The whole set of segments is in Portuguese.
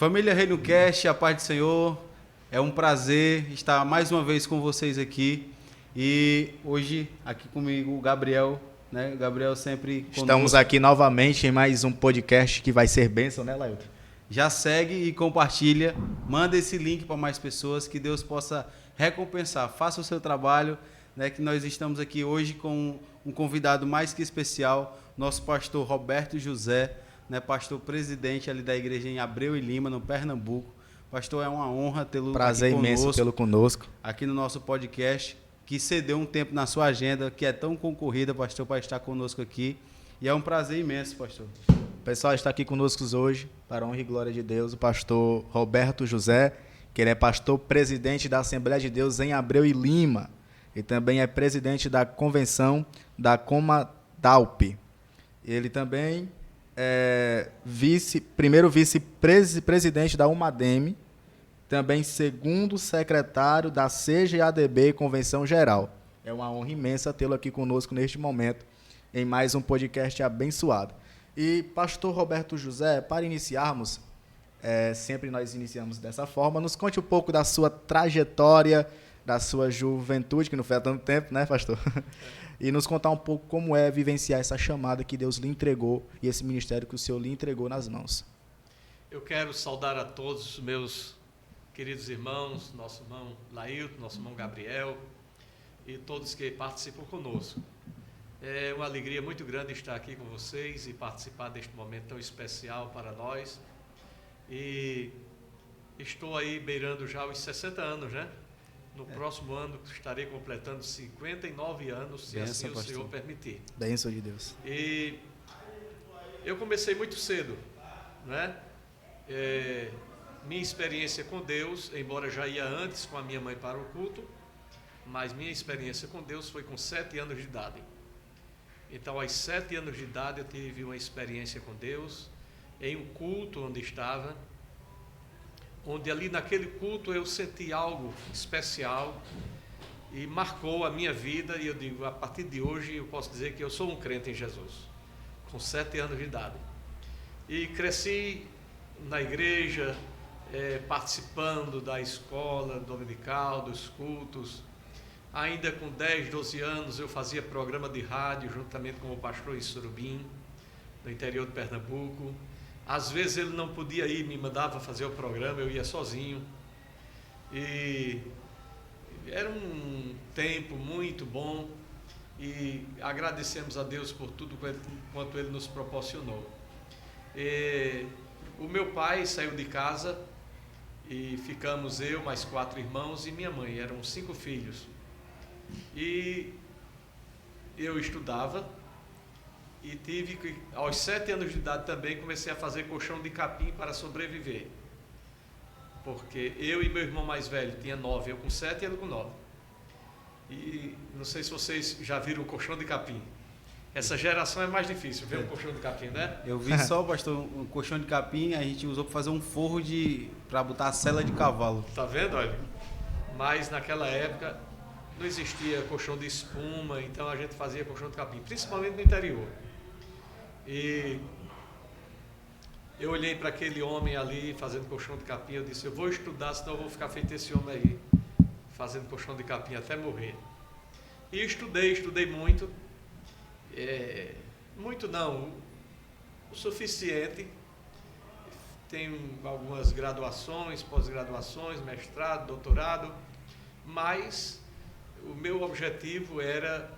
Família Reino Cast, a paz do Senhor. É um prazer estar mais uma vez com vocês aqui. E hoje, aqui comigo, o Gabriel, né? O Gabriel sempre conosco. Estamos aqui novamente em mais um podcast que vai ser bênção, né, Lailton? Já segue e compartilha. Manda esse link para mais pessoas, que Deus possa recompensar. Faça o seu trabalho, né? Que nós estamos aqui hoje com um convidado mais que especial, nosso pastor Roberto José, né, pastor presidente ali da igreja em Abreu e Lima, no Pernambuco. Pastor, é uma honra tê-lo Prazer aqui imenso tê-lo conosco. Aqui no nosso podcast, que cedeu um tempo na sua agenda, que é tão concorrida, pastor, para estar conosco aqui. E é um prazer imenso, pastor. O pessoal está aqui conosco hoje, para a honra e glória de Deus, o pastor Roberto José, que ele é pastor presidente da Assembleia de Deus em Abreu e Lima. E também é presidente da convenção da Comadalp. Ele também é primeiro vice-presidente da UMADEM, também segundo secretário da CGADB, Convenção Geral. É uma honra imensa tê-lo aqui conosco neste momento, em mais um podcast abençoado. E, pastor Roberto José, para iniciarmos, sempre nós iniciamos dessa forma, nos conte um pouco da sua trajetória, da sua juventude, que não foi há tanto tempo, né, pastor? E nos contar um pouco como é vivenciar essa chamada que Deus lhe entregou e esse ministério que o Senhor lhe entregou nas mãos. Eu quero saudar a todos os meus queridos irmãos, nosso irmão Lailton, nosso irmão Gabriel e todos que participam conosco. É uma alegria muito grande estar aqui com vocês e participar deste momento tão especial para nós. E estou aí beirando já os 60 anos, né? No próximo ano estarei completando 59 anos, se Benção, assim o pastor. Senhor permitir. Bênção de Deus. E eu comecei muito cedo, né? Minha experiência com Deus, embora já ia antes com a minha mãe para o culto, mas minha experiência com Deus foi com 7 anos de idade. Então, aos 7 anos de idade, eu tive uma experiência com Deus, em um culto onde estava, onde ali naquele culto eu senti algo especial e marcou a minha vida, e eu digo, a partir de hoje eu posso dizer que eu sou um crente em Jesus, com 7 anos de idade. E cresci na igreja, participando da escola dominical, dos cultos. Ainda com 10, 12 anos eu fazia programa de rádio juntamente com o pastor em Surubim, no interior de Pernambuco. Às vezes ele não podia ir, me mandava fazer o programa, eu ia sozinho. E era um tempo muito bom e agradecemos a Deus por tudo quanto Ele nos proporcionou. O meu pai saiu de casa e ficamos eu, mais 4 irmãos e minha mãe, eram 5 filhos. E eu estudava e tive que, aos 7 anos de idade também, comecei a fazer colchão de capim para sobreviver. Porque eu e meu irmão mais velho, tinha 9, eu com 7 e ele com 9. E não sei se vocês já viram o colchão de capim. Essa geração é mais difícil ver um colchão de capim, né? Eu vi só, pastor, um colchão de capim, a gente usou para fazer um forro para botar a sela de cavalo. Tá vendo, olha? Mas naquela época não existia colchão de espuma, então a gente fazia colchão de capim, principalmente no interior. E eu olhei para aquele homem ali fazendo colchão de capim, eu disse, eu vou estudar, senão eu vou ficar feito esse homem aí, fazendo colchão de capim até morrer. E estudei muito, muito não, o suficiente. Tenho algumas graduações, pós-graduações, mestrado, doutorado, mas o meu objetivo era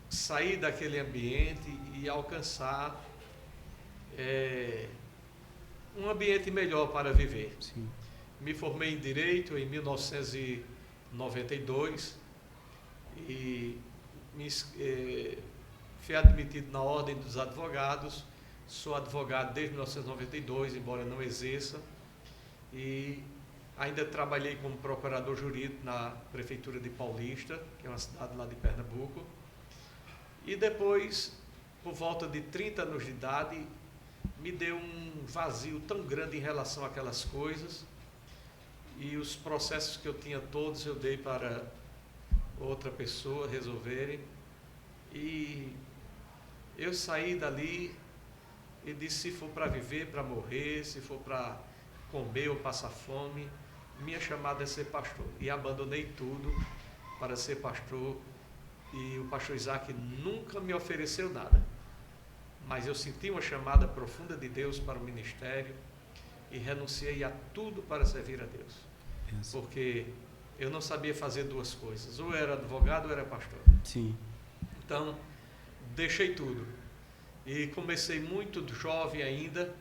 sair daquele ambiente e alcançar um ambiente melhor para viver. Sim. Me formei em Direito em 1992 e fui admitido na Ordem dos Advogados. Sou advogado desde 1992, embora não exerça, e ainda trabalhei como procurador jurídico na Prefeitura de Paulista, que é uma cidade lá de Pernambuco. E depois, por volta de 30 anos de idade, me deu um vazio tão grande em relação àquelas coisas, e os processos que eu tinha todos eu dei para outra pessoa resolverem, e eu saí dali e disse, se for para viver, para morrer, se for para comer ou passar fome. Minha chamada é ser pastor. E abandonei tudo para ser pastor. E o pastor Isaac nunca me ofereceu nada. Mas eu senti uma chamada profunda de Deus para o ministério e renunciei a tudo para servir a Deus. Porque eu não sabia fazer duas coisas. Ou era advogado ou era pastor. Sim. Então, deixei tudo. E comecei muito jovem ainda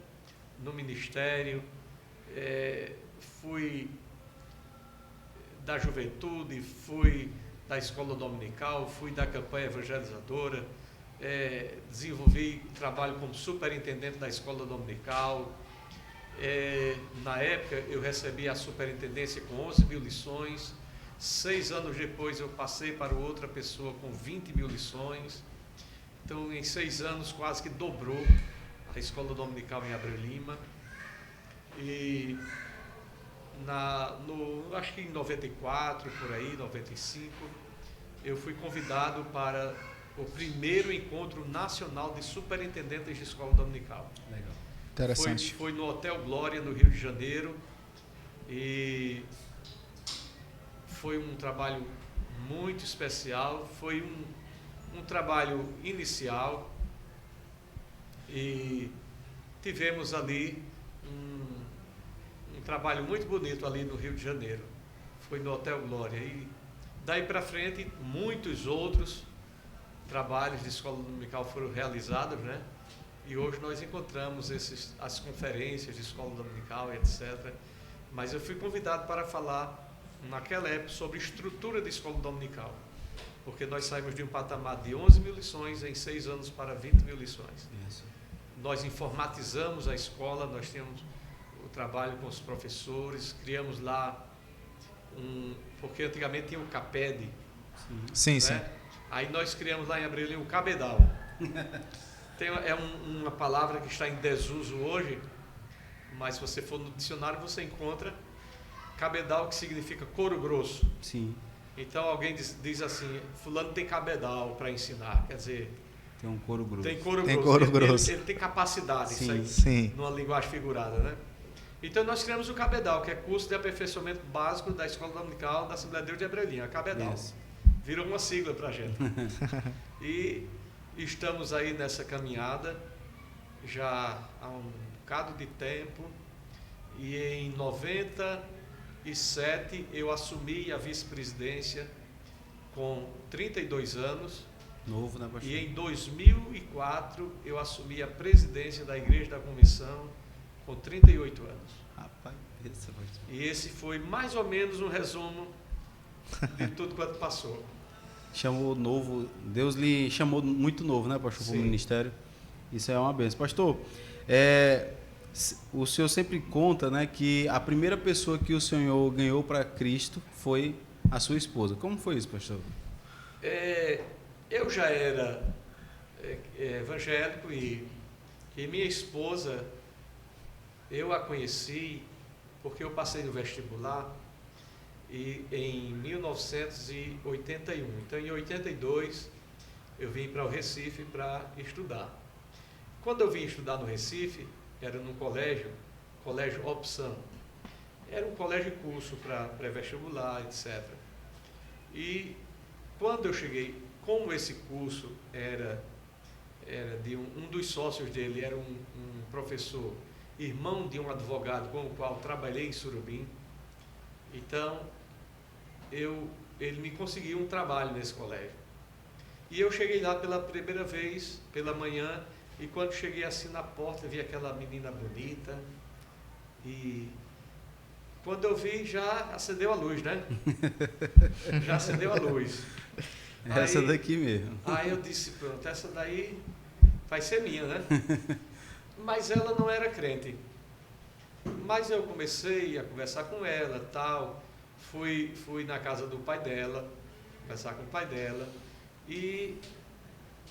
no ministério. Fui da juventude, fui da escola dominical, fui da campanha evangelizadora, desenvolvi trabalho como superintendente da escola dominical. Na época eu recebi a superintendência com 11.000 lições. 6 anos depois eu passei para outra pessoa com 20.000 lições. Então em 6 anos quase que dobrou a escola dominical em Abreu Lima. E acho que em 94, por aí, 95, eu fui convidado para o primeiro encontro nacional de superintendentes de escola dominical. Legal. Interessante. Foi no Hotel Glória, no Rio de Janeiro, e foi um trabalho muito especial, foi um trabalho inicial, e tivemos ali um trabalho muito bonito ali no Rio de Janeiro. Foi no Hotel Glória. E daí para frente, muitos outros trabalhos de escola dominical foram realizados, né? E hoje nós encontramos as conferências de escola dominical, etc. Mas eu fui convidado para falar, naquela época, sobre estrutura de escola dominical. Porque nós saímos de um patamar de 11.000 lições em 6 anos para 20.000 lições. Isso. Nós informatizamos a escola, nós tínhamos o trabalho com os professores, criamos lá porque antigamente tinha o CAPED. Sim, né? sim. Aí nós criamos lá em Abreu o Cabedal. Uma palavra que está em desuso hoje, mas se você for no dicionário você encontra cabedal, que significa couro grosso. Sim. Então alguém diz assim, fulano tem cabedal para ensinar, quer dizer, Tem um couro grosso. tem couro Tem grosso. couro grosso. Ele tem capacidade, Sim, isso aí, sim. numa linguagem figurada, né? Então nós criamos o Cabedal, que é curso de aperfeiçoamento básico da Escola Dominical da Assembleia de Deus de Abreu Lima, Cabedal. Isso. Virou uma sigla para a gente. E estamos aí nessa caminhada já há um bocado de tempo, e em 97 eu assumi a vice-presidência com 32 anos. Novo, né, pastor? E em 2004 eu assumi a presidência da Igreja da Comissão com 38 anos. Rapaz, esse pastor. E esse foi mais ou menos um resumo de tudo quanto passou. Chamou novo, Deus lhe chamou muito novo, né, pastor, para o Sim. ministério. Isso é uma bênção. Pastor, o senhor sempre conta, né, que a primeira pessoa que o senhor ganhou para Cristo foi a sua esposa. Como foi isso, pastor? Eu já era evangélico e minha esposa, eu a conheci porque eu passei no vestibular em 1981. Então, em 82, eu vim para o Recife para estudar. Quando eu vim estudar no Recife, era num colégio Opção. Era um colégio curso para pré-vestibular, etc. E quando eu cheguei, como esse curso era de um dos sócios dele, era um professor, irmão de um advogado com o qual trabalhei em Surubim, então ele me conseguiu um trabalho nesse colégio. E eu cheguei lá pela primeira vez, pela manhã, e quando cheguei assim na porta, vi aquela menina bonita, e quando eu vi, já acendeu a luz, né? Já acendeu a luz. Essa daqui mesmo. Aí eu disse, pronto, essa daí vai ser minha, né? Mas ela não era crente. Mas eu comecei a conversar com ela, tal. Fui na casa do pai dela, conversar com o pai dela. E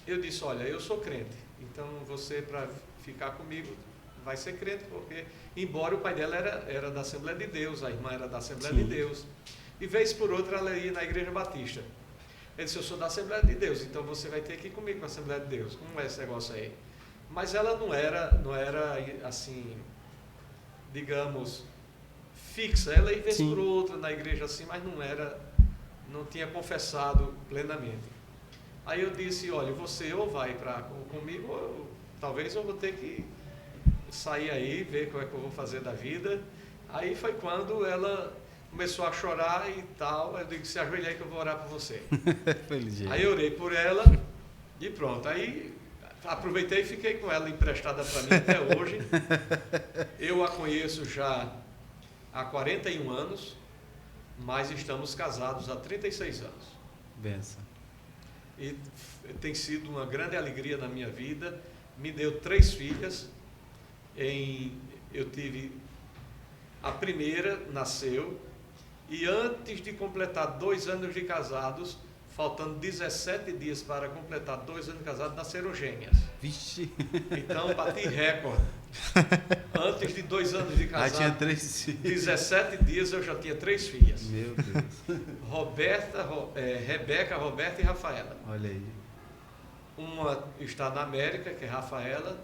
eu disse, olha, eu sou crente. Então você, para ficar comigo, vai ser crente, porque, embora o pai dela era da Assembleia de Deus, a irmã era da Assembleia Sim. de Deus. E vez por outra ela ia na Igreja Batista. Ele disse, eu sou da Assembleia de Deus, então você vai ter que ir comigo na Assembleia de Deus. Como é esse negócio aí? Mas ela não era assim, digamos, fixa. Ela ia vez Sim. por outra na igreja assim, mas não tinha confessado plenamente. Aí eu disse, olha, você ou vai comigo, ou talvez eu vou ter que sair aí, ver como é que eu vou fazer da vida. Aí foi quando ela começou a chorar e tal. Eu disse, se ajoelha aí que eu vou orar por você. Feliz dia. Aí eu orei por ela e pronto. Aí aproveitei e fiquei com ela emprestada para mim até hoje. Eu a conheço já há 41 anos, mas estamos casados há 36 anos. Benção. E tem sido uma grande alegria na minha vida. Me deu 3 filhas. Eu tive... A primeira nasceu e antes de completar 2 anos de casados, faltando 17 dias para completar 2 anos de casados, nasceram gêmeas. Vixe. Então, bati recorde. Antes de 2 anos de Ah, casado, tinha 3 filhos. 17 dias eu já tinha 3 filhas. Meu Deus. Rebeca, Roberta e Rafaela. Olha aí. Uma está na América, que é Rafaela,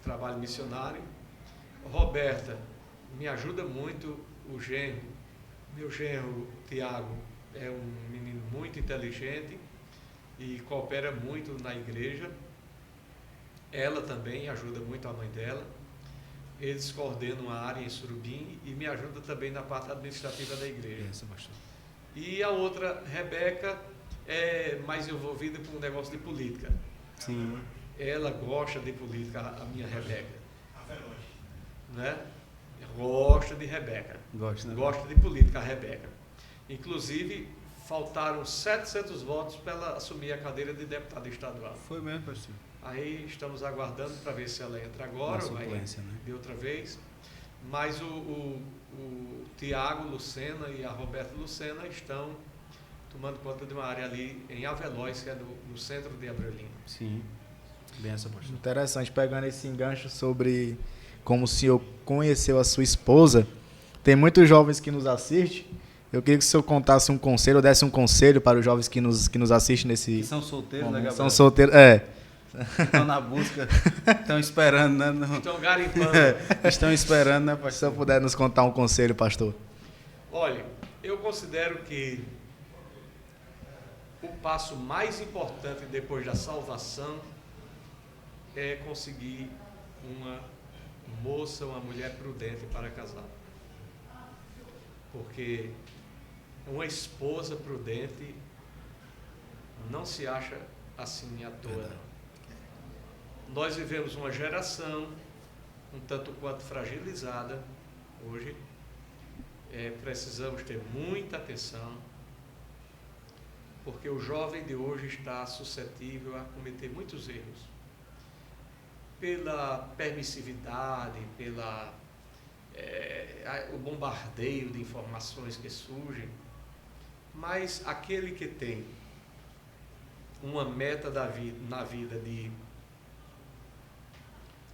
trabalho missionário. Roberta me ajuda muito, meu genro, Tiago, é um menino muito inteligente e coopera muito na igreja. Ela também ajuda muito a mãe dela. Eles coordenam a área em Surubim e me ajudam também na parte administrativa da igreja. Benção, pastor. E a outra, Rebeca, é mais envolvida com um negócio de política. Sim. Ela gosta de política, a minha Rebeca. Né? Gosta de Rebeca. Gosto, né? Gosta de política, a Rebeca. Inclusive, faltaram 700 votos para ela assumir a cadeira de deputada estadual. Foi mesmo, pastor. Aí estamos aguardando para ver se ela entra agora ou vai suplência, né? de outra vez. Mas o Tiago Lucena e a Roberta Lucena estão tomando conta de uma área ali em Avelóis, que é no centro de Abreu-Lima. Sim. Benção, pastor. Interessante, pegando esse engancho sobre como o senhor conheceu a sua esposa. Tem muitos jovens que nos assistem. Eu queria que o senhor contasse um conselho, ou desse um conselho para os jovens que nos assistem nesse Que são solteiros, né, momento. Gabriel? São solteiros, Estão na busca, estão esperando, né? Estão garimpando. Estão esperando, né, Se o pastor? senhor puder nos contar um conselho, pastor. Olha, eu considero que o passo mais importante depois da salvação é conseguir uma moça, uma mulher prudente para casar. Porque uma esposa prudente não se acha assim à toa. Nós vivemos uma geração um tanto quanto fragilizada hoje. Precisamos ter muita atenção, porque o jovem de hoje está suscetível a cometer muitos erros. Pela permissividade, o bombardeio de informações que surgem, mas aquele que tem uma meta na vida de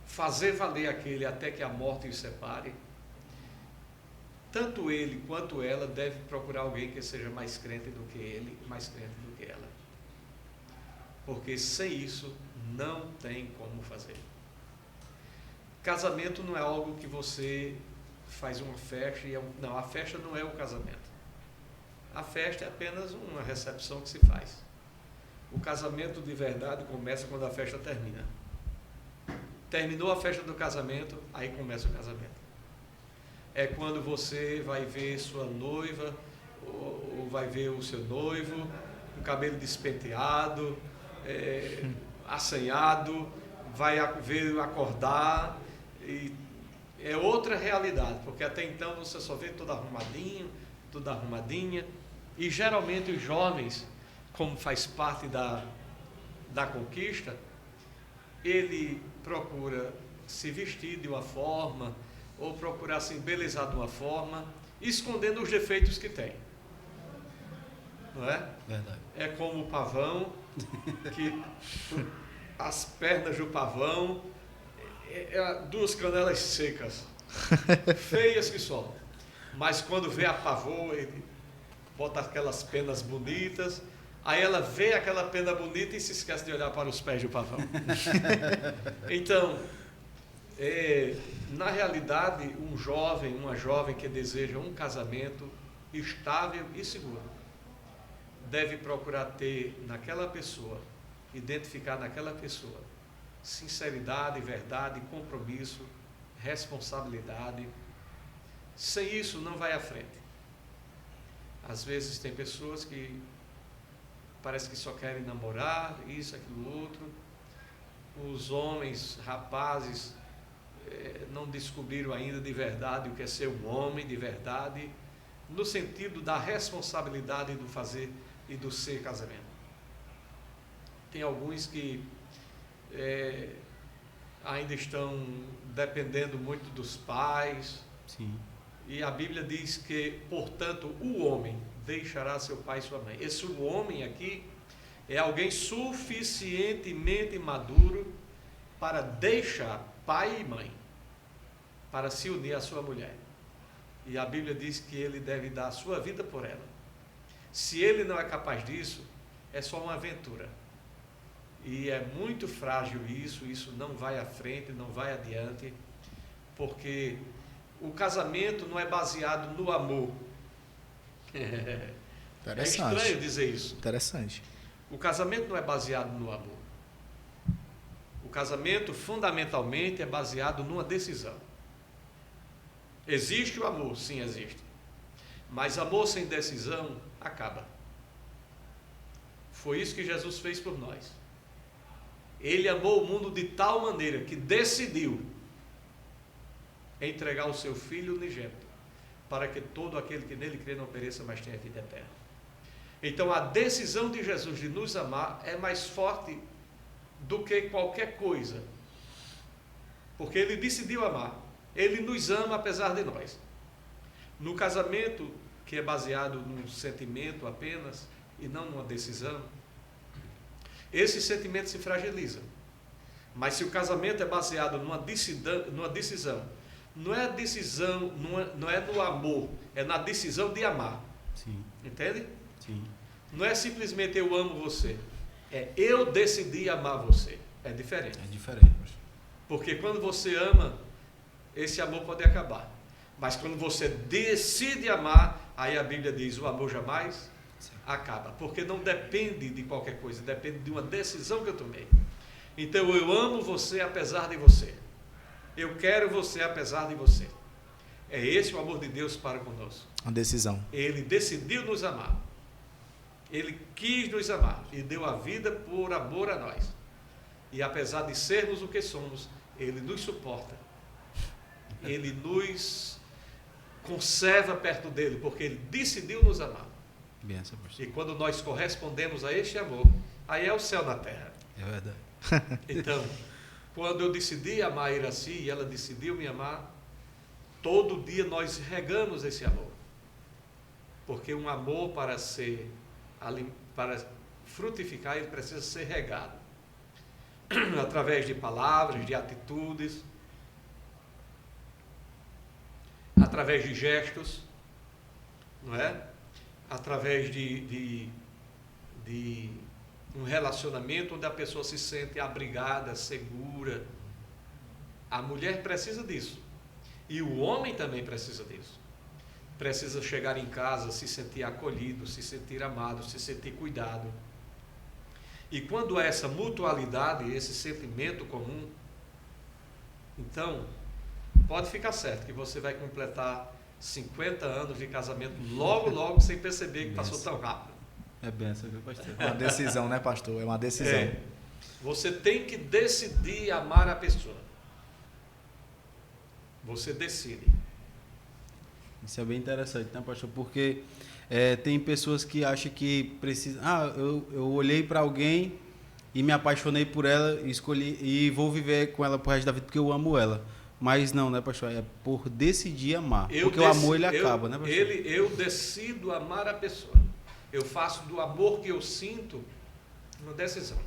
fazer valer aquele até que a morte os separe, tanto ele quanto ela deve procurar alguém que seja mais crente do que ele, mais crente do que ela. Porque sem isso não tem como fazer. Casamento não é algo que você faz uma festa não, a festa não é o casamento. A festa é apenas uma recepção que se faz. O casamento de verdade começa quando a festa termina. Terminou a festa do casamento, aí começa o casamento. É quando você vai ver sua noiva, ou vai ver o seu noivo, com o cabelo despenteado, assanhado, vai ver acordar, e é outra realidade, porque até então você só vê tudo arrumadinho, tudo arrumadinha, e geralmente os jovens, como faz parte da conquista, ele procura se vestir de uma forma, ou procurar se embelezar de uma forma, escondendo os defeitos que tem. Não é? Verdade. É como o pavão, que as pernas do pavão, duas canelas secas, feias que só. Mas quando vê a pavô, ele bota aquelas penas bonitas, aí ela vê aquela pena bonita e se esquece de olhar para os pés do pavão. Então, Na realidade, um jovem, uma jovem que deseja um casamento estável e seguro, deve procurar ter naquela pessoa, identificar naquela pessoa, sinceridade, verdade, compromisso, responsabilidade. Sem isso, não vai à frente. Às vezes tem pessoas que parece que só querem namorar, isso, aquilo, outro. Os homens, rapazes, não descobriram ainda de verdade o que é ser um homem de verdade, no sentido da responsabilidade do fazer e do ser casamento. Tem alguns que ainda estão dependendo muito dos pais. Sim. E a Bíblia diz que, portanto, o homem deixará seu pai e sua mãe. Esse homem aqui é alguém suficientemente maduro para deixar pai e mãe, para se unir à sua mulher. E a Bíblia diz que ele deve dar a sua vida por ela. Se ele não é capaz disso, é só uma aventura. E é muito frágil isso não vai à frente, não vai adiante, porque o casamento não é baseado no amor. É estranho dizer isso. Interessante. O casamento não é baseado no amor. O casamento, fundamentalmente, é baseado numa decisão. Existe o amor? Sim, existe. Mas amor sem decisão acaba. Foi isso que Jesus fez por nós. Ele amou o mundo de tal maneira que decidiu entregar o seu Filho unigênito, para que todo aquele que nele crê não pereça, mas tenha vida eterna. Então a decisão de Jesus de nos amar é mais forte do que qualquer coisa, porque ele decidiu amar, ele nos ama apesar de nós. No casamento, que é baseado num sentimento apenas e não numa decisão, esse sentimento se fragiliza. Mas se o casamento é baseado numa decisão, não é decisão, não é no amor, é na decisão de amar. Sim. Entende? Sim. Não é simplesmente eu amo você, é eu decidi amar você. É diferente. É diferente. Porque quando você ama, esse amor pode acabar. Mas quando você decide amar, aí a Bíblia diz, o amor jamais acaba. Porque não depende de qualquer coisa, depende de uma decisão que eu tomei. Então eu amo você apesar de você. Eu quero você apesar de você. É esse o amor de Deus para conosco. Uma decisão. Ele decidiu nos amar. Ele quis nos amar e deu a vida por amor a nós. E apesar de sermos o que somos, Ele nos suporta. Ele nos conserva perto dele, porque Ele decidiu nos amar. Benção, E quando nós correspondemos a este amor, aí é o céu na terra. É verdade. Então, quando eu decidi amar a Iraci e ela decidiu me amar, todo dia nós regamos esse amor. Porque um amor para frutificar, ele precisa ser regado. Através de palavras, de atitudes, através de gestos, não é? Através de um relacionamento onde a pessoa se sente abrigada, segura. A mulher precisa disso. E o homem também precisa disso. Precisa chegar em casa, se sentir acolhido, se sentir amado, se sentir cuidado. E quando há essa mutualidade, esse sentimento comum, então, pode ficar certo que você vai completar 50 anos de casamento logo, logo, sem perceber que passou tão rápido. É benção, viu, pastor? É uma decisão, né, pastor? É uma decisão. É. Você tem que decidir amar a pessoa. Você decide. Isso é bem interessante, né, pastor? Porque tem pessoas que acham que precisa. Eu olhei para alguém e me apaixonei por ela, escolhi e vou viver com ela pro resto da vida porque eu amo ela. Mas não, né, pastor? É por decidir amar. Porque o amor ele acaba, né, pastor? Eu decido amar a pessoa. Eu faço do amor que eu sinto uma decisão.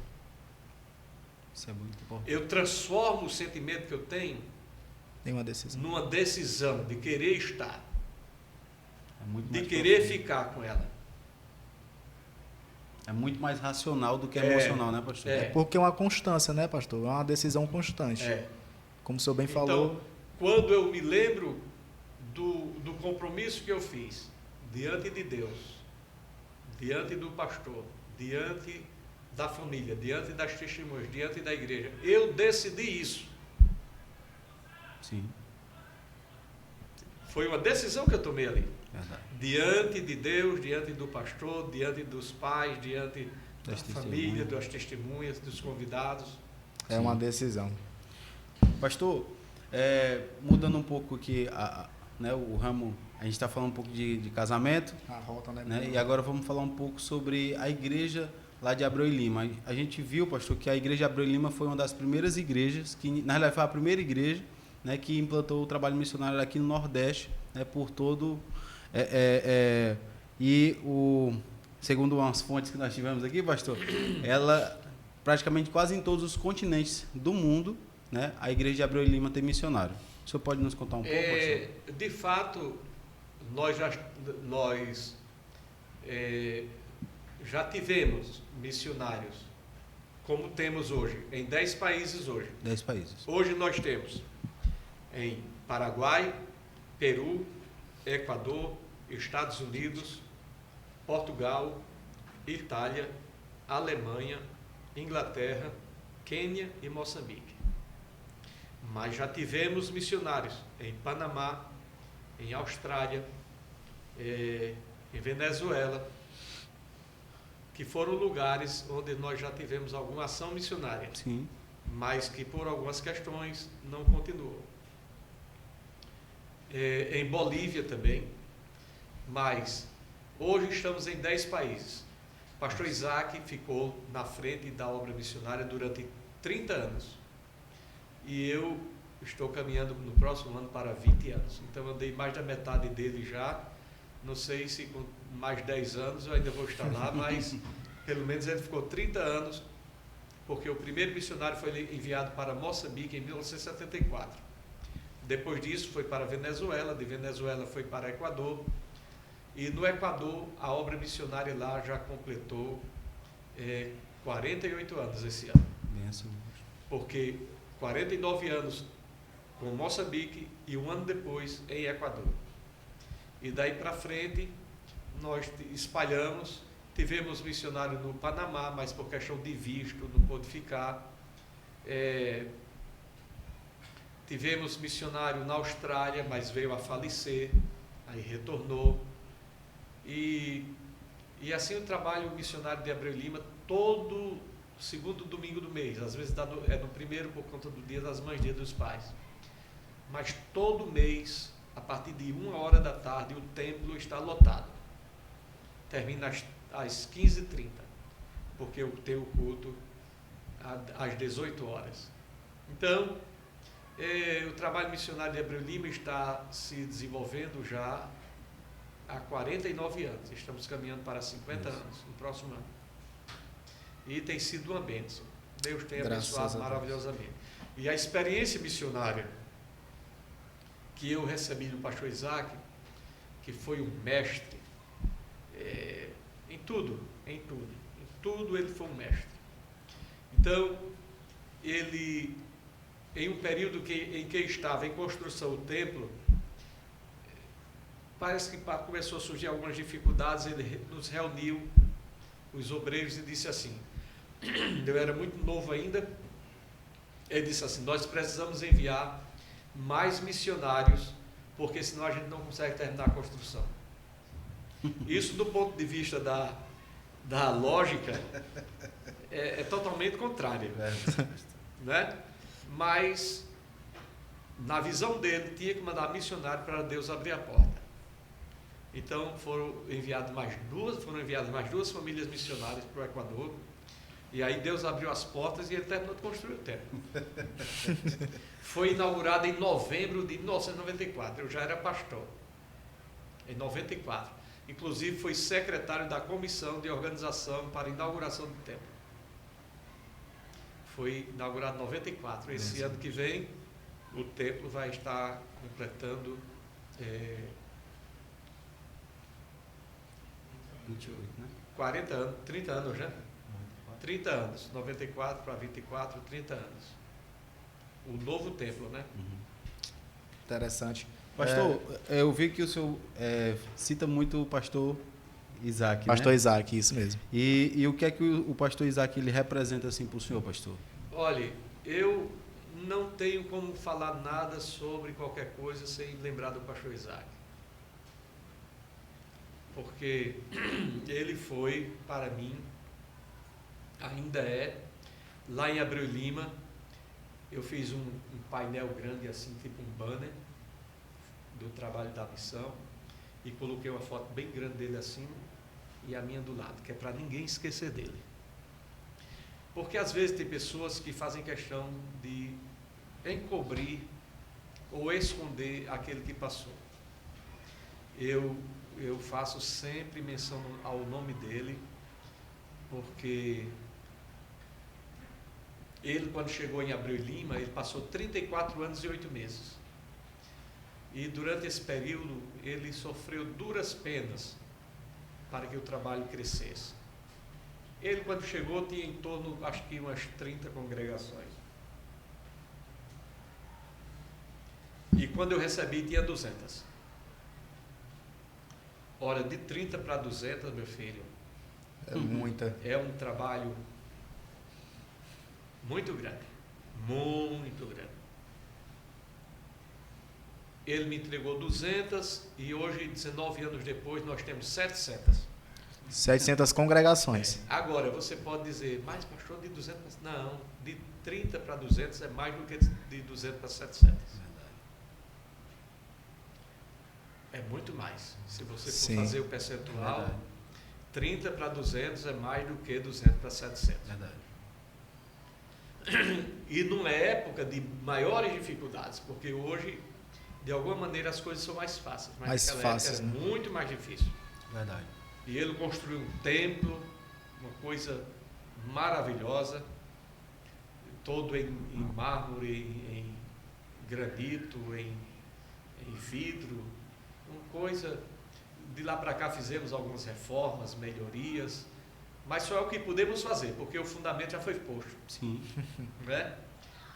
Isso é muito importante. Eu transformo o sentimento que eu tenho Tem uma decisão. numa decisão de querer estar, É muito de mais querer profundo. ficar com ela. É muito mais racional do que emocional, né, pastor? É. Porque é uma constância, né, pastor? É uma decisão constante. como o senhor bem Então, falou. quando eu me lembro do compromisso que eu fiz diante de Deus, diante do pastor, diante da família, diante das testemunhas, diante da igreja, eu decidi isso. Sim. Foi uma decisão que eu tomei ali. Verdade. Diante de Deus, diante do pastor, diante dos pais, diante da família, das testemunhas, dos convidados. É uma decisão. Pastor, mudando um pouco aqui né, o ramo, a gente está falando um pouco de casamento, A rota, né, e agora vamos falar um pouco sobre a igreja lá de Abreu e Lima. A gente viu, pastor, que a igreja de Abreu e Lima foi uma das primeiras igrejas, que na realidade foi a primeira igreja, né, que implantou o trabalho missionário aqui no Nordeste, né, por todo... segundo umas fontes que nós tivemos aqui, pastor, ela praticamente quase em todos os continentes do mundo, né, a igreja de Abreu e Lima tem missionário. O senhor pode nos contar um pouco, pastor? De fato, nós já tivemos missionários, como temos hoje, em 10 países hoje. 10 países. Hoje nós temos em Paraguai, Peru, Equador, Estados Unidos, Portugal, Itália, Alemanha, Inglaterra, Quênia e Moçambique. Mas já tivemos missionários em Panamá, em Austrália, em Venezuela, que foram lugares onde nós já tivemos alguma ação missionária. Sim. Mas que por algumas questões não continuou. Em Bolívia também, mas hoje estamos em 10 países. Pastor Isaac ficou na frente da obra missionária durante 30 anos. E eu estou caminhando no próximo ano para 20 anos. Então eu andei mais da metade dele já. Não sei se com mais 10 anos eu ainda vou estar lá, mas pelo menos ele ficou 30 anos, porque o primeiro missionário foi enviado para Moçambique em 1974. Depois disso foi para Venezuela, de Venezuela foi para Equador, e no Equador a obra missionária lá já completou 48 anos esse ano. Porque 49 anos com Moçambique e um ano depois em Equador. E daí para frente nós espalhamos, tivemos missionário no Panamá, mas por questão de visto não pôde ficar. Tivemos missionário na Austrália, mas veio a falecer, aí retornou. E assim o trabalho missionário de Abreu e Lima, todo segundo domingo do mês, às vezes no primeiro por conta do Dia das Mães, Dia dos Pais. Mas todo mês, a partir de 1h da tarde, o templo está lotado. Termina às 15h30, porque eu tenho o culto às 18 horas. Então, o trabalho missionário de Abreu e Lima está se desenvolvendo já há 49 anos. Estamos caminhando para 50 anos, no próximo ano. E tem sido uma bênção. Deus tem abençoado maravilhosamente. E a experiência missionária que eu recebi do pastor Isaac, que foi um mestre, em tudo ele foi um mestre. Então, ele, em um período em que estava em construção o templo, parece que começou a surgir algumas dificuldades, ele nos reuniu, os obreiros, e disse assim, eu era muito novo ainda, ele disse assim, nós precisamos enviar mais missionários, porque senão a gente não consegue terminar a construção. Isso do ponto de vista da lógica é totalmente contrário, né? Mas na visão dele tinha que mandar missionário para Deus abrir a porta. Então foram enviadas mais duas famílias missionárias para o Equador, e aí Deus abriu as portas e ele terminou de construir o templo. Foi inaugurado em novembro de 1994, eu já era pastor, em 94. Inclusive foi secretário da comissão de organização para a inauguração do templo. Foi inaugurado em 94. Esse ano que vem, o templo vai estar completando 28, né? 40 anos, 30 anos já. 30 anos, 94 para 24, 30 anos. o novo templo, né? Interessante. Pastor, eu vi que o senhor cita muito o pastor Isaac, Pastor né? Isaac, isso mesmo. E o que é que o pastor Isaac ele representa assim para o senhor, pastor? Olha, eu não tenho como falar nada sobre qualquer coisa sem lembrar do pastor Isaac. Porque ele foi, para mim, ainda é, lá em Abreu e Lima, eu fiz um painel grande assim, tipo um banner, do trabalho da missão, e coloquei uma foto bem grande dele assim, e a minha do lado, que é para ninguém esquecer dele. Porque às vezes tem pessoas que fazem questão de encobrir ou esconder aquele que passou. Eu faço sempre menção ao nome dele, porque ele, quando chegou em Abreu e Lima, ele passou 34 anos e 8 meses. E durante esse período, ele sofreu duras penas para que o trabalho crescesse. Ele, quando chegou, tinha em torno, acho que umas 30 congregações. E quando eu recebi, tinha 200. Ora, de 30 para 200, meu filho, É muita. é um trabalho muito grande. Muito grande. Ele me entregou 200 e hoje, 19 anos depois, nós temos 700. 700 congregações. Agora, você pode dizer, mas pastor, de 200 para... Não, de 30 para 200 é mais do que de 200 para 700. É muito mais. Se você for fazer o percentual, 30 para 200 é mais do que 200 para 700. Verdade. E numa época de maiores dificuldades, porque hoje, de alguma maneira, as coisas são mais fáceis. Mas Mais naquela fáceis, época né? era muito mais difícil. Verdade. E ele construiu um templo, uma coisa maravilhosa, todo em mármore, em granito, em vidro, uma coisa. De lá para cá fizemos algumas reformas, melhorias, mas só é o que podemos fazer, porque o fundamento já foi posto. Sim. Né?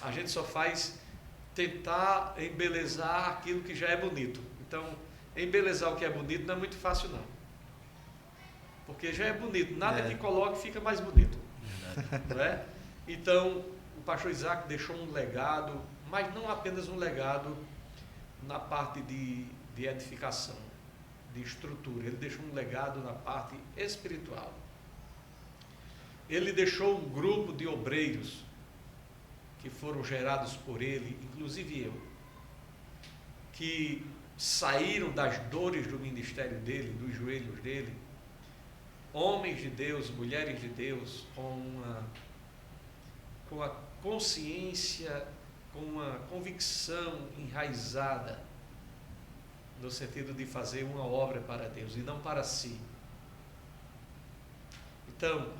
A gente só faz tentar embelezar aquilo que já é bonito. Então, embelezar o que é bonito não é muito fácil, não. Porque já é bonito, nada que coloque fica mais bonito. Não é? Então, o pastor Isaac deixou um legado, mas não apenas um legado na parte de edificação, de estrutura. Ele deixou um legado na parte espiritual. Ele deixou um grupo de obreiros que foram gerados por ele, inclusive eu, que saíram das dores do ministério dele, dos joelhos dele, homens de Deus, mulheres de Deus, com a consciência, com uma convicção enraizada, no sentido de fazer uma obra para Deus e não para si. Então,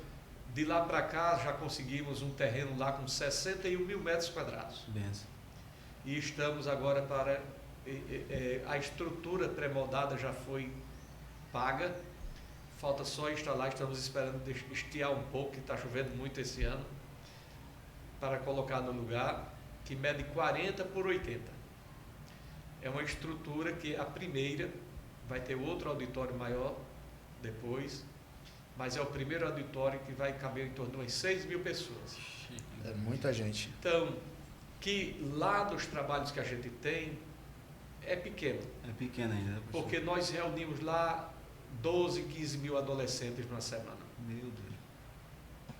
de lá para cá, já conseguimos um terreno lá com 61 mil metros quadrados. Benção. E estamos agora para... a estrutura pré-moldada já foi paga, falta só instalar, estamos esperando estiar um pouco, que está chovendo muito esse ano, para colocar no lugar, que mede 40 por 80. É uma estrutura que a primeira, vai ter outro auditório maior depois, mas é o primeiro auditório que vai caber em torno de umas 6 mil pessoas. É muita gente. Então, que lá dos trabalhos que a gente tem, é pequeno. É pequeno ainda, né, pastor? Porque nós reunimos lá 12, 15 mil adolescentes na semana. Meu Deus.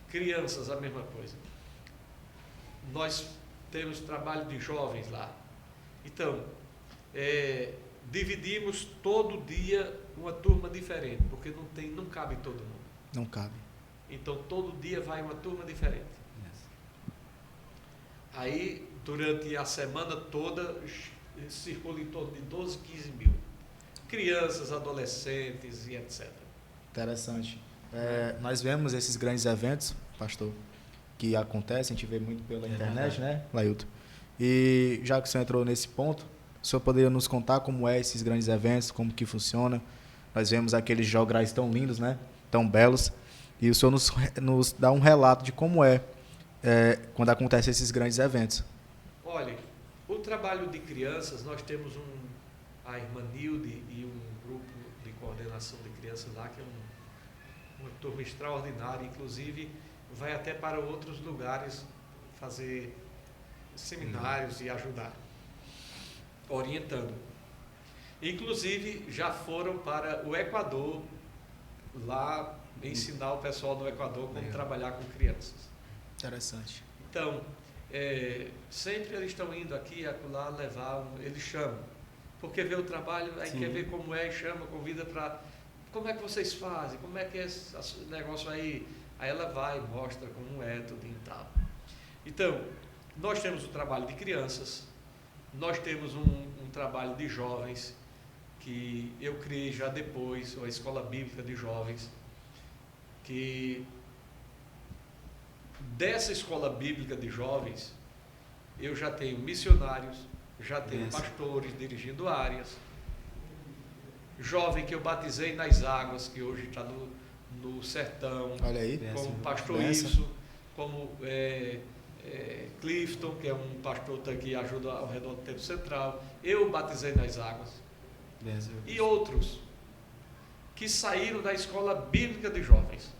Crianças, a mesma coisa. Nós temos trabalho de jovens lá. Então, dividimos todo dia uma turma diferente, porque não cabe todo mundo. Não cabe. Então, todo dia vai uma turma diferente. Aí, durante a semana toda, circula em torno de 12, 15 mil. Crianças, adolescentes e etc. Interessante. Nós vemos esses grandes eventos, pastor, que acontecem, a gente vê muito pela internet, né, Lailton? E já que o senhor entrou nesse ponto, o senhor poderia nos contar como é esses grandes eventos, como que funciona? Nós vemos aqueles jograis tão lindos, né, tão belos, e o senhor nos dá um relato de como é quando acontecem esses grandes eventos. Olha, o trabalho de crianças, nós temos a irmã Nilde e um grupo de coordenação de crianças lá, que é uma turma extraordinária, inclusive vai até para outros lugares fazer seminários e ajudar, orientando. Inclusive já foram para o Equador, lá ensinar o pessoal do Equador como trabalhar com crianças. Interessante. Então, sempre eles estão indo aqui, acolá, levar, eles chamam, porque vê o trabalho, aí quer ver como é, e chama, convida para, como é que vocês fazem, como é que é esse negócio aí ela vai, mostra como é, tudo e tal. Então, nós temos o trabalho de crianças, nós temos um trabalho de jovens, que eu criei já depois, a Escola Bíblica de Jovens, que dessa Escola Bíblica de Jovens, eu já tenho missionários, já tenho pastores dirigindo áreas, jovem que eu batizei nas águas, que hoje está no sertão, olha aí, como pastor Wilson, como Clifton, que é um pastor que ajuda ao redor do Templo Central, eu batizei nas águas. E outros que saíram da Escola Bíblica de Jovens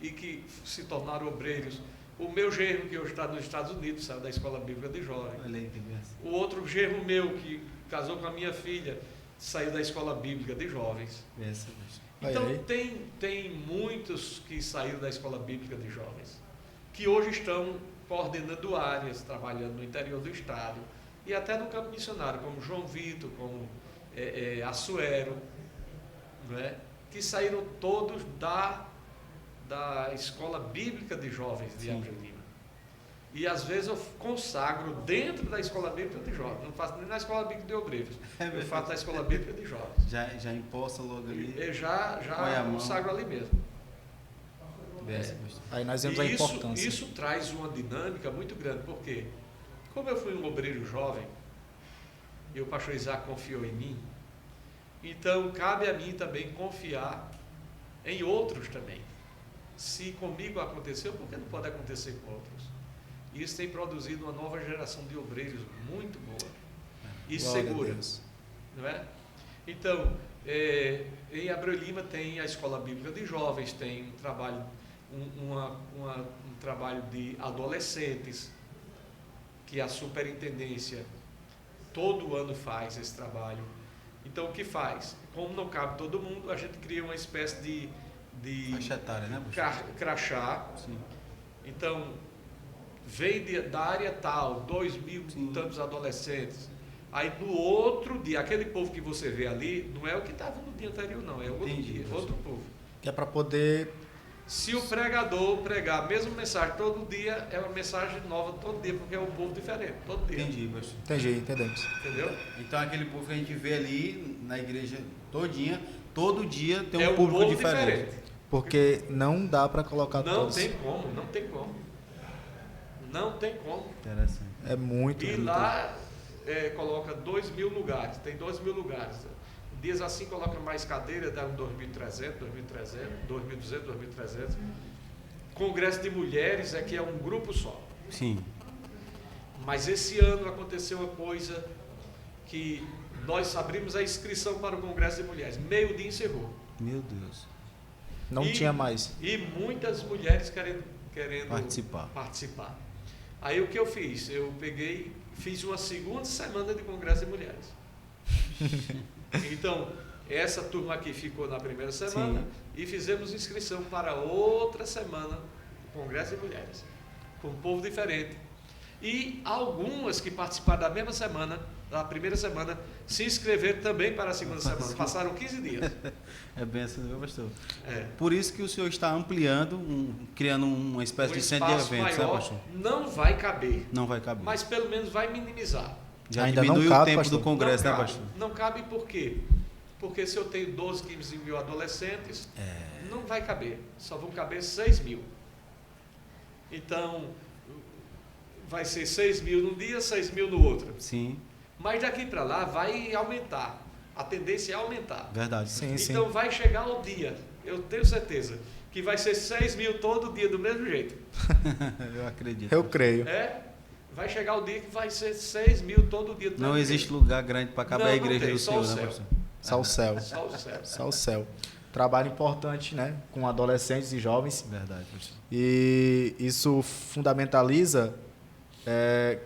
e que se tornaram obreiros. O meu genro, que hoje está nos Estados Unidos, saiu da Escola Bíblica de Jovens. O outro genro meu, que casou com a minha filha, saiu da Escola Bíblica de Jovens. Então tem muitos que saíram da Escola Bíblica de Jovens, que hoje estão coordenando áreas, trabalhando no interior do estado, e até no campo missionário, como João Vitor, como Assuero, né? Que saíram todos da Escola Bíblica de Jovens de Abreu Lima. E às vezes eu consagro dentro da Escola Bíblica de Jovens, não faço nem na Escola Bíblica de Obreiros, eu faço na Escola Bíblica de Jovens. Já imposta logo ali? Eu já consagro ali mesmo. Aí nós vemos a importância. Isso traz uma dinâmica muito grande, porque como eu fui um obreiro jovem, e o pastor Isaac confiou em mim, então cabe a mim também confiar em outros também. Se comigo aconteceu, por que não pode acontecer com outros? E isso tem produzido uma nova geração de obreiros muito boa e segura, não é? Então, em Abreu Lima tem a Escola Bíblica de Jovens, tem um trabalho, um trabalho de adolescentes, que a superintendência todo ano faz esse trabalho. Então, o que faz? Como não cabe todo mundo, a gente cria uma espécie de faixa etária, né, crachá. Sim. Então, vem da área tal, 2.000 e tantos adolescentes. Aí, no outro dia, aquele povo que você vê ali, não é o que estava no dia anterior, não. É outro dia, outro povo. Que é para poder... Se o pregador pregar a mesma mensagem todo dia, é uma mensagem nova todo dia, porque é um povo diferente, todo dia. Entendi, pastor. Entendi, entendemos. Entendeu? Então aquele povo que a gente vê ali na igreja todinha, todo dia tem um público povo diferente. Porque não dá para colocar não todos. Não tem como. Não tem como. Interessante. É muito. E lá coloca 2.000 lugares, tem 2.000 lugares. Dias assim coloca mais cadeiras, dá 2.300, 2.200, 2.300. Congresso de mulheres que é um grupo só. Sim. Mas esse ano aconteceu uma coisa que nós abrimos a inscrição para o Congresso de Mulheres. Meio-dia encerrou. Meu Deus. Não tinha mais. E muitas mulheres querendo participar. Aí o que eu fiz? Eu fiz uma segunda semana de Congresso de Mulheres. Então, essa turma aqui ficou na primeira semana. Sim. E fizemos inscrição para outra semana do Congresso de Mulheres, com um povo diferente. E algumas que participaram da mesma semana, da primeira semana, se inscreveram também para a segunda semana. Passaram 15 dias. É bem assim, meu pastor. Por isso que o senhor está ampliando, criando uma espécie de centro de eventos, maior, né, pastor? Não vai caber. Não vai caber. Mas pelo menos vai minimizar. Já ainda diminui o tempo do congresso, né, pastor? Não cabe por quê? Porque se eu tenho 12, 15 mil adolescentes, não vai caber. Só vão caber 6.000. Então, vai ser 6.000 num dia, 6.000 no outro. Sim. Mas daqui para lá vai aumentar. A tendência é aumentar. Verdade. Sim, então vai chegar o dia, eu tenho certeza, que vai ser 6.000 todo dia do mesmo jeito. Eu acredito. Eu creio. Vai chegar o dia que vai ser 6 mil todo dia. Não existe lugar grande para caber Não, a não igreja tem, do só Senhor, o né, céu. pastor? Só o céu. Só o céu. Só o céu. Trabalho importante, né? Com adolescentes e jovens. Verdade, pastor. E isso fundamentaliza,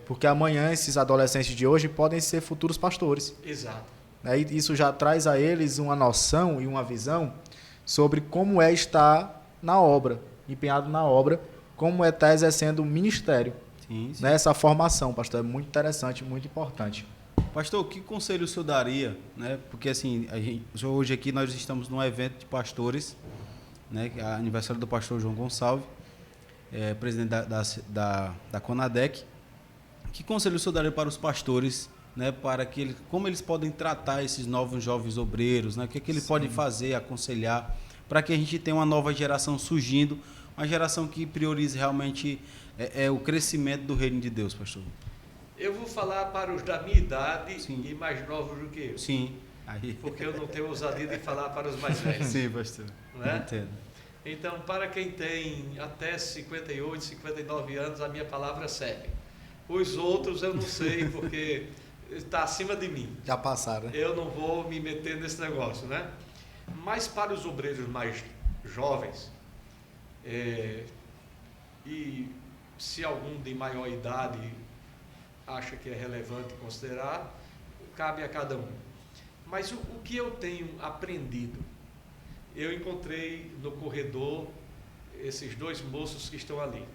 porque amanhã esses adolescentes de hoje podem ser futuros pastores. Exato. Né? E isso já traz a eles uma noção e uma visão sobre como é estar na obra, empenhado na obra, como é estar exercendo o ministério. Sim, sim. Né? Essa formação, pastor, é muito interessante, muito importante. Pastor, que conselho o senhor daria, né? Porque assim, hoje aqui nós estamos num evento de pastores, né? Que é aniversário do pastor João Gonçalves, presidente da CONADEC. Que conselho o senhor daria para os pastores, né? Para que como eles podem tratar esses novos jovens obreiros, né? O que é que eles podem fazer, aconselhar, para que a gente tenha uma nova geração surgindo, uma geração que priorize realmente o crescimento do reino de Deus, pastor? Eu vou falar para os da minha idade Sim. e mais novos do que eu. Sim. Aí. Porque eu não tenho ousadia de falar para os mais velhos. Sim, pastor. Não é? Entendo. Então, para quem tem até 58, 59 anos, a minha palavra serve. Os outros eu não sei, porque está acima de mim. Já passaram, né? Eu não vou me meter nesse negócio, né? Mas para os obreiros mais jovens, e se algum de maior idade acha que é relevante considerar, cabe a cada um. Mas o que eu tenho aprendido? Eu encontrei no corredor esses dois moços que estão ali.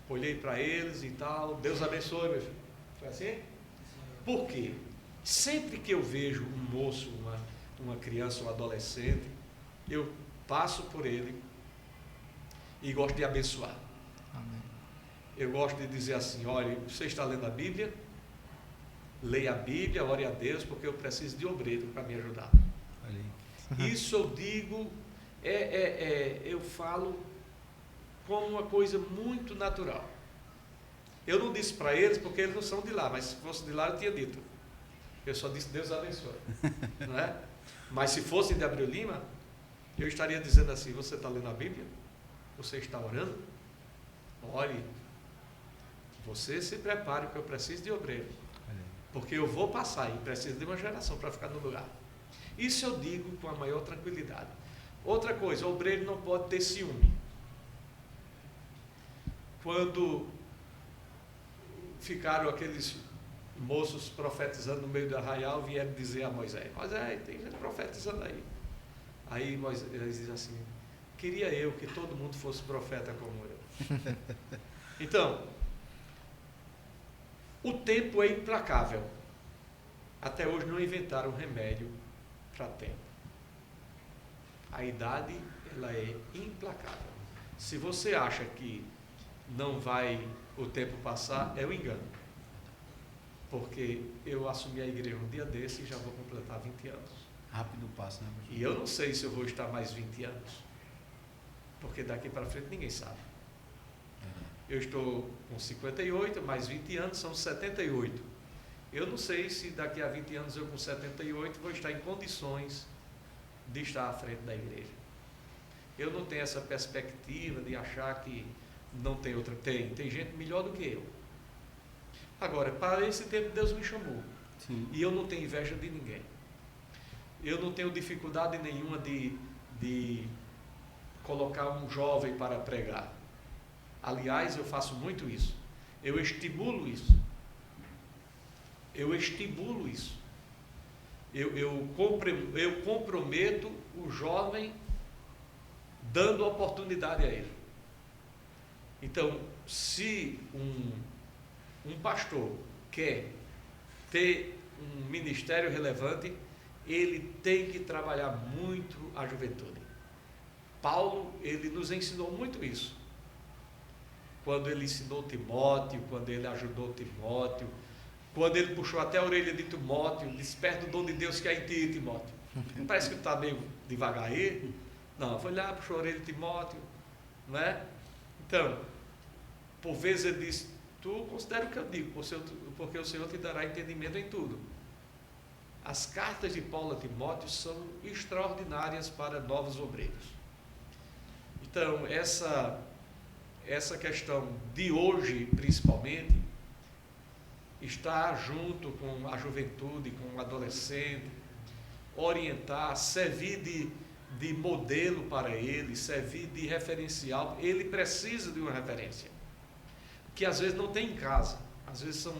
Olhei para eles e tal, Deus abençoe, meu filho. Foi assim? Por quê? Sempre que eu vejo um moço, uma criança, um adolescente, eu passo por ele e gosto de abençoar. Amém. Eu gosto de dizer assim, olha, você está lendo a Bíblia? Leia a Bíblia, ore a Deus, porque eu preciso de obreiro para me ajudar. Isso eu digo, eu falo como uma coisa muito natural. Eu não disse para eles, porque eles não são de lá, mas se fosse de lá eu tinha dito. Eu só disse, Deus abençoe. Não é? Mas se fosse de Abreu Lima, eu estaria dizendo assim, você está lendo a Bíblia? Você está orando? Ore. Você se prepare, porque eu preciso de obreiro. Porque eu vou passar e preciso de uma geração para ficar no lugar. Isso eu digo com a maior tranquilidade. Outra coisa, o obreiro não pode ter ciúme. Quando ficaram aqueles moços profetizando no meio do arraial, vieram dizer a Moisés, Moisés, tem gente profetizando aí. Aí Moisés diz assim, queria eu que todo mundo fosse profeta como eu. Então, o tempo é implacável. Até hoje não inventaram remédio para tempo. A idade, ela é implacável. Se você acha que não vai o tempo passar, é um engano. Porque eu assumi a igreja um dia desse e já vou completar 20 anos. Rápido passo, né? E eu não sei se eu vou estar mais 20 anos. Porque daqui para frente ninguém sabe. Eu estou com 58, mais 20 anos são 78. Eu não sei se daqui a 20 anos eu com 78 vou estar em condições de estar à frente da igreja. Eu não tenho essa perspectiva de achar que não tem outra. Tem gente melhor do que eu. Agora, para esse tempo Deus me chamou. Sim. E eu não tenho inveja de ninguém. Eu não tenho dificuldade nenhuma de colocar um jovem para pregar. Aliás, eu faço muito isso. Eu estimulo isso. Eu comprometo o jovem dando oportunidade a ele. Então, se um pastor quer ter um ministério relevante, ele tem que trabalhar muito a juventude. Paulo, ele nos ensinou muito isso. Quando ele ensinou Timóteo, quando ele ajudou Timóteo, quando ele puxou até a orelha de Timóteo, desperta o dom de Deus que há em ti, Timóteo. Não parece que tu está meio devagar aí? Não, foi lá, puxou a orelha de Timóteo, não é? Então, por vezes ele disse, tu considera o que eu digo, porque o Senhor te dará entendimento em tudo. As cartas de Paulo a Timóteo são extraordinárias para novos obreiros. Então, essa questão de hoje, principalmente, estar junto com a juventude, com o adolescente, orientar, servir de modelo para ele, servir de referencial. Ele precisa de uma referência, que às vezes não tem em casa. Às vezes são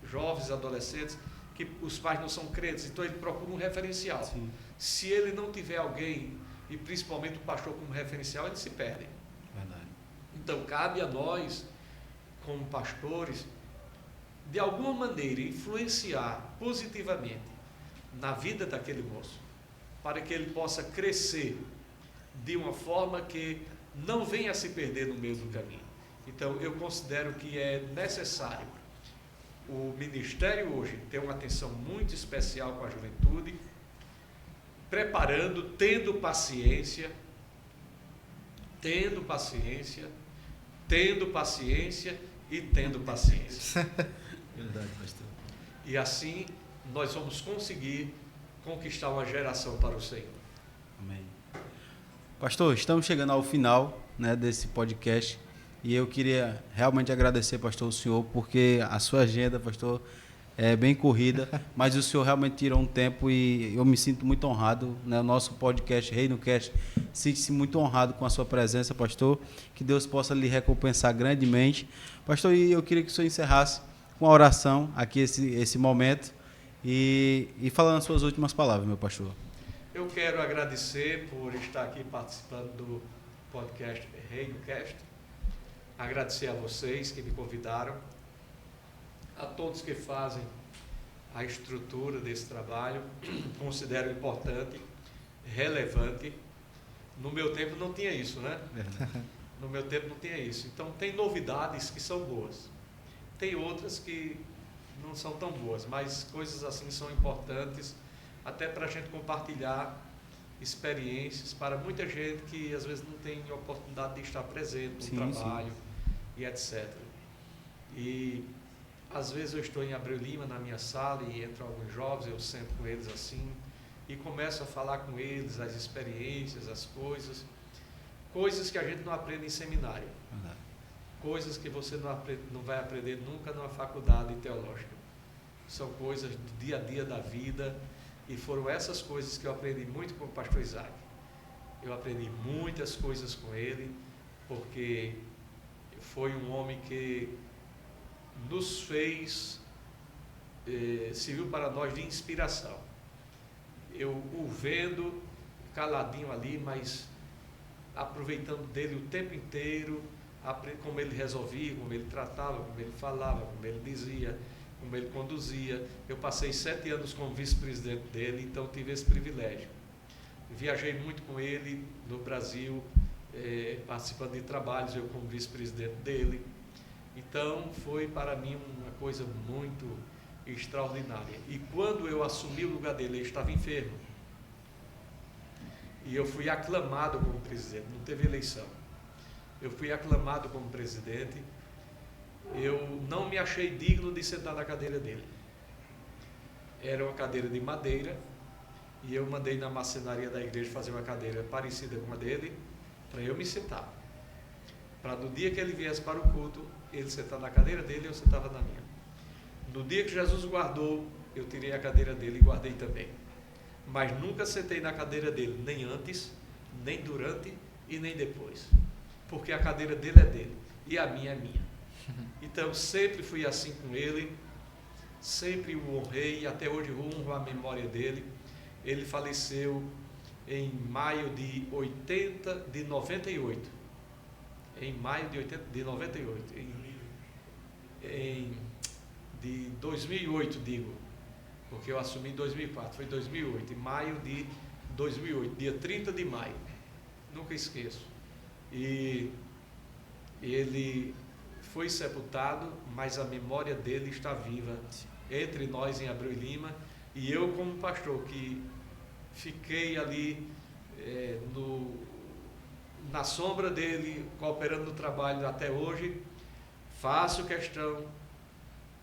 jovens, adolescentes, que os pais não são crentes, então ele procura um referencial. Sim. Se ele não tiver alguém, e principalmente o pastor como referencial, ele se perde. Verdade. Então cabe a nós, como pastores, de alguma maneira influenciar positivamente na vida daquele moço, para que ele possa crescer de uma forma que não venha a se perder no meio do caminho. Então eu considero que é necessário o ministério hoje ter uma atenção muito especial com a juventude, preparando, tendo paciência, e tendo paciência. Verdade, pastor. E assim nós vamos conseguir conquistar uma geração para o Senhor. Amém. Pastor, estamos chegando ao final, né, desse podcast e eu queria realmente agradecer, pastor, o senhor, porque a sua agenda, pastor, é bem corrida, mas o senhor realmente tirou um tempo e eu me sinto muito honrado, né? O nosso podcast, Reino Cast, sinto-se muito honrado com a sua presença, pastor, que Deus possa lhe recompensar grandemente. Pastor, e eu queria que o senhor encerrasse com a oração aqui esse momento e falando as suas últimas palavras, meu pastor. Eu quero agradecer por estar aqui participando do podcast Reino Cast, agradecer a vocês que me convidaram, a todos que fazem a estrutura desse trabalho, considero importante, relevante. No meu tempo não tinha isso, né? No meu tempo não tinha isso. Então tem novidades que são boas, tem outras que não são tão boas, mas coisas assim são importantes, até para a gente compartilhar experiências para muita gente que às vezes não tem oportunidade de estar presente no trabalho e etc. E às vezes eu estou em Abreu Lima, na minha sala, e entram alguns jovens, eu sento com eles assim, e começo a falar com eles as experiências, as coisas que a gente não aprende em seminário, coisas que você não vai aprender nunca numa faculdade teológica. São coisas do dia a dia da vida, e foram essas coisas que eu aprendi muito com o pastor Isaac. Eu aprendi muitas coisas com ele, porque foi um homem que nos fez, serviu para nós de inspiração. Eu o vendo caladinho ali, mas aproveitando dele o tempo inteiro, como ele resolvia, como ele tratava, como ele falava, como ele dizia, como ele conduzia. Eu passei 7 anos como vice-presidente dele, então tive esse privilégio. Viajei muito com ele no Brasil, participando de trabalhos, eu como vice-presidente dele. Então foi para mim uma coisa muito extraordinária. E quando eu assumi o lugar dele, ele estava enfermo. E eu fui aclamado como presidente, não teve eleição. Eu fui aclamado como presidente. Eu não me achei digno de sentar na cadeira dele. Era uma cadeira de madeira, e eu mandei na marcenaria da igreja fazer uma cadeira parecida com a dele, para eu me sentar. Para no dia que ele viesse para o culto, ele sentar na cadeira dele e eu sentava na minha. No dia que Jesus guardou, eu tirei a cadeira dele e guardei também. Mas nunca sentei na cadeira dele, nem antes, nem durante e nem depois. Porque a cadeira dele é dele e a minha é minha. Então sempre fui assim com ele, sempre o honrei e até hoje honro a memória dele. Ele faleceu em maio de 98. Em maio de 98. De 2008, digo, porque eu assumi em 2004, foi 2008, em maio de 2008, dia 30 de maio, nunca esqueço. E ele foi sepultado, mas a memória dele está viva entre nós em Abreu Lima, e eu como pastor que fiquei ali na sombra dele, cooperando no trabalho até hoje, faço questão.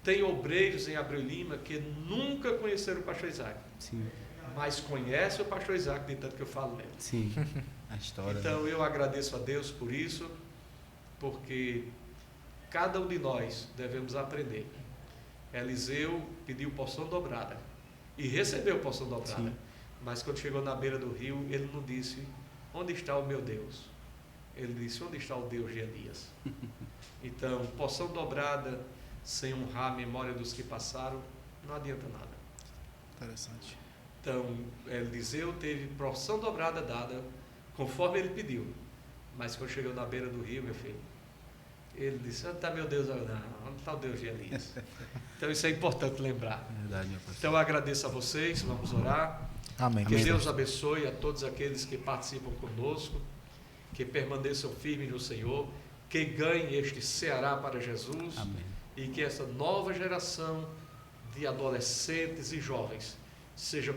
Tem obreiros em Abreu Lima que nunca conheceram o pastor Isaac. Sim. Mas conhecem o pastor Isaac, de tanto que eu falo nele. Sim, a história. Então eu agradeço a Deus por isso, porque cada um de nós devemos aprender Eliseu pediu porção dobrada e recebeu porção dobrada. Sim. Mas quando chegou na beira do rio, ele não disse: onde está o meu Deus? Ele disse: onde está o Deus de Elias? Então, porção dobrada sem honrar a memória dos que passaram não adianta nada. Interessante. Então, Eliseu teve porção dobrada dada conforme ele pediu. Mas quando chegou na beira do rio, meu filho, ele disse: onde está meu Deus? Não, onde está o Deus de Elias? Então isso é importante lembrar. Verdade, meu pastor. Então eu agradeço a vocês, vamos orar. Amém. Que Deus abençoe a todos aqueles que participam conosco, que permaneçam firmes no Senhor, que ganhem este Ceará para Jesus. Amém. E que essa nova geração de adolescentes e jovens seja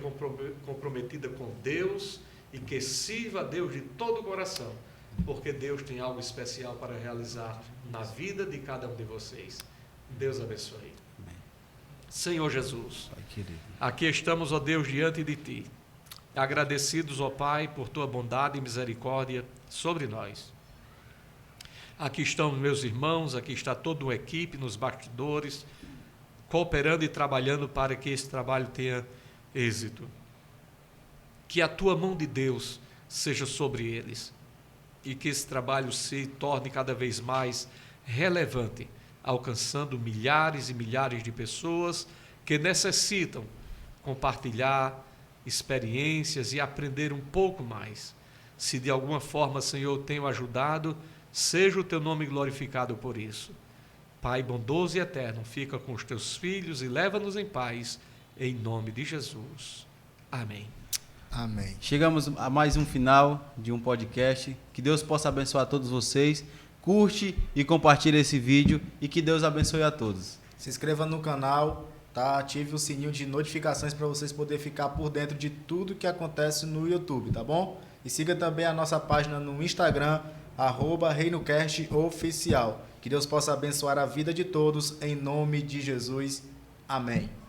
comprometida com Deus e que sirva a Deus de todo o coração, porque Deus tem algo especial para realizar na vida de cada um de vocês. Deus abençoe. Amém. Senhor Jesus, Pai querido. aqui estamos, ó Deus, diante de Ti, agradecidos, ó Pai, por Tua bondade e misericórdia sobre nós. Aqui estão meus irmãos, aqui está toda uma equipe nos bastidores, cooperando e trabalhando para que esse trabalho tenha êxito. Que a Tua mão de Deus seja sobre eles e que esse trabalho se torne cada vez mais relevante, alcançando milhares e milhares de pessoas que necessitam compartilhar experiências e aprender um pouco mais. Se de alguma forma, Senhor, tenho ajudado, seja o Teu nome glorificado por isso. Pai bondoso e eterno, fica com os Teus filhos e leva-nos em paz, em nome de Jesus. Amém. Amém. Chegamos a mais um final de um podcast. Que Deus possa abençoar todos vocês. Curte e compartilha esse vídeo e que Deus abençoe a todos. Se inscreva no canal, tá? Ative o sininho de notificações para vocês poderem ficar por dentro de tudo que acontece no YouTube, tá bom? E siga também a nossa página no Instagram, @ReinoCast Oficial. Que Deus possa abençoar a vida de todos, em nome de Jesus. Amém.